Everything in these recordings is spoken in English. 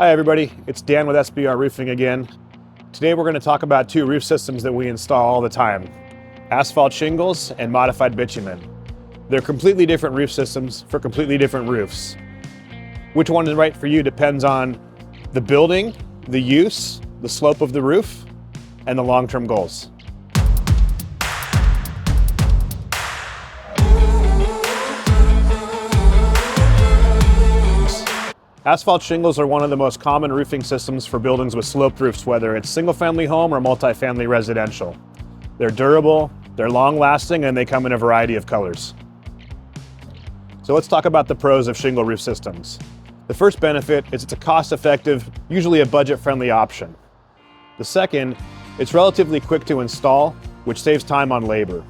Hi everybody, it's Dan with SBR Roofing again. Today we're going to talk about two roof systems that we install all the time: asphalt shingles and modified bitumen. They're completely different roof systems for completely different roofs. Which one is right for you depends on the building, the use, the slope of the roof, and the long-term goals. Asphalt shingles are one of the most common roofing systems for buildings with sloped roofs, whether it's single-family home or multifamily residential. They're durable, they're long-lasting, and they come in a variety of colors. So let's talk about the pros of shingle roof systems. The first benefit is it's a cost-effective, usually a budget-friendly option. The second, it's relatively quick to install, which saves time on labor.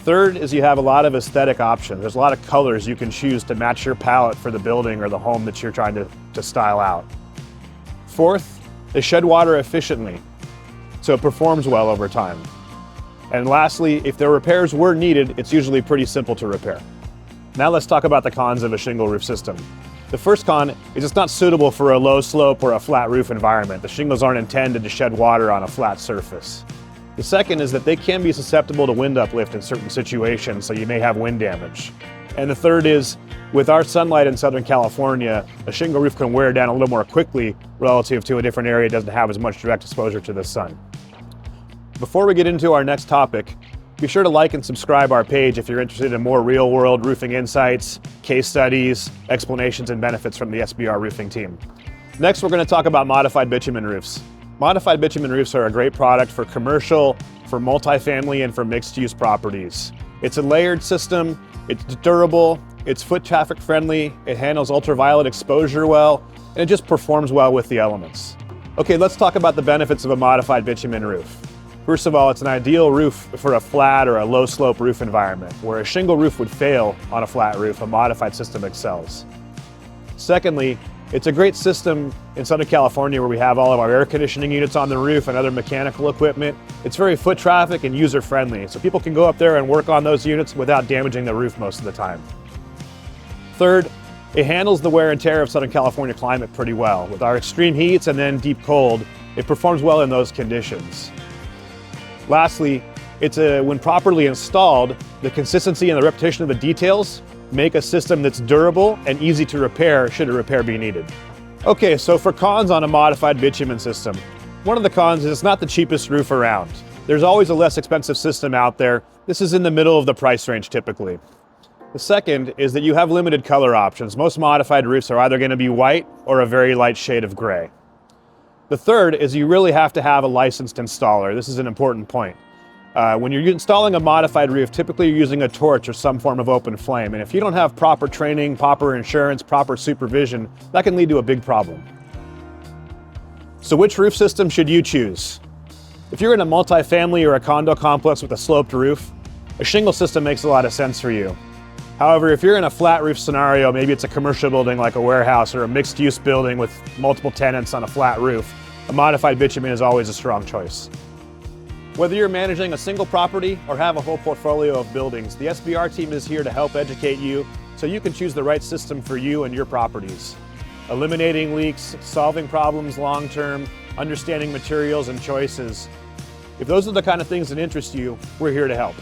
Third is you have a lot of aesthetic options. There's a lot of colors you can choose to match your palette for the building or the home that you're trying to style out. Fourth, they shed water efficiently, so it performs well over time. And lastly, if the repairs were needed, it's usually pretty simple to repair. Now let's talk about the cons of a shingle roof system. The first con is it's not suitable for a low slope or a flat roof environment. The shingles aren't intended to shed water on a flat surface. The second is that they can be susceptible to wind uplift in certain situations, so you may have wind damage. And the third is, with our sunlight in Southern California, a shingle roof can wear down a little more quickly relative to a different area that doesn't have as much direct exposure to the sun. Before we get into our next topic, be sure to like and subscribe our page if you're interested in more real-world roofing insights, case studies, explanations, and benefits from the SBR Roofing team. Next, we're going to talk about modified bitumen roofs. Modified bitumen roofs are a great product for commercial, for multifamily, and for mixed-use properties. It's a layered system, it's durable, it's foot traffic friendly, it handles ultraviolet exposure well, and it just performs well with the elements. Okay, let's talk about the benefits of a modified bitumen roof. First of all, it's an ideal roof for a flat or a low slope roof environment. Where a shingle roof would fail on a flat roof, a modified system excels. Secondly, it's a great system in Southern California where we have all of our air conditioning units on the roof and other mechanical equipment. It's very foot traffic and user friendly, so people can go up there and work on those units without damaging the roof most of the time. Third, it handles the wear and tear of Southern California climate pretty well. With our extreme heats and then deep cold, it performs well in those conditions. Lastly, when properly installed, the consistency and the repetition of the details make a system that's durable and easy to repair should a repair be needed. Okay, so for cons on a modified bitumen system, one of the cons is it's not the cheapest roof around. There's always a less expensive system out there. This is in the middle of the price range typically. The second is that you have limited color options. Most modified roofs are either going to be white or a very light shade of gray. The third is you really have to have a licensed installer. This is an important point. When you're installing a modified roof, typically you're using a torch or some form of open flame. And if you don't have proper training, proper insurance, proper supervision, that can lead to a big problem. So which roof system should you choose? If you're in a multifamily or a condo complex with a sloped roof, a shingle system makes a lot of sense for you. However, if you're in a flat roof scenario, maybe it's a commercial building like a warehouse or a mixed-use building with multiple tenants on a flat roof, a modified bitumen is always a strong choice. Whether you're managing a single property or have a whole portfolio of buildings, the SBR team is here to help educate you so you can choose the right system for you and your properties. Eliminating leaks, solving problems long-term, understanding materials and choices. If those are the kind of things that interest you, we're here to help.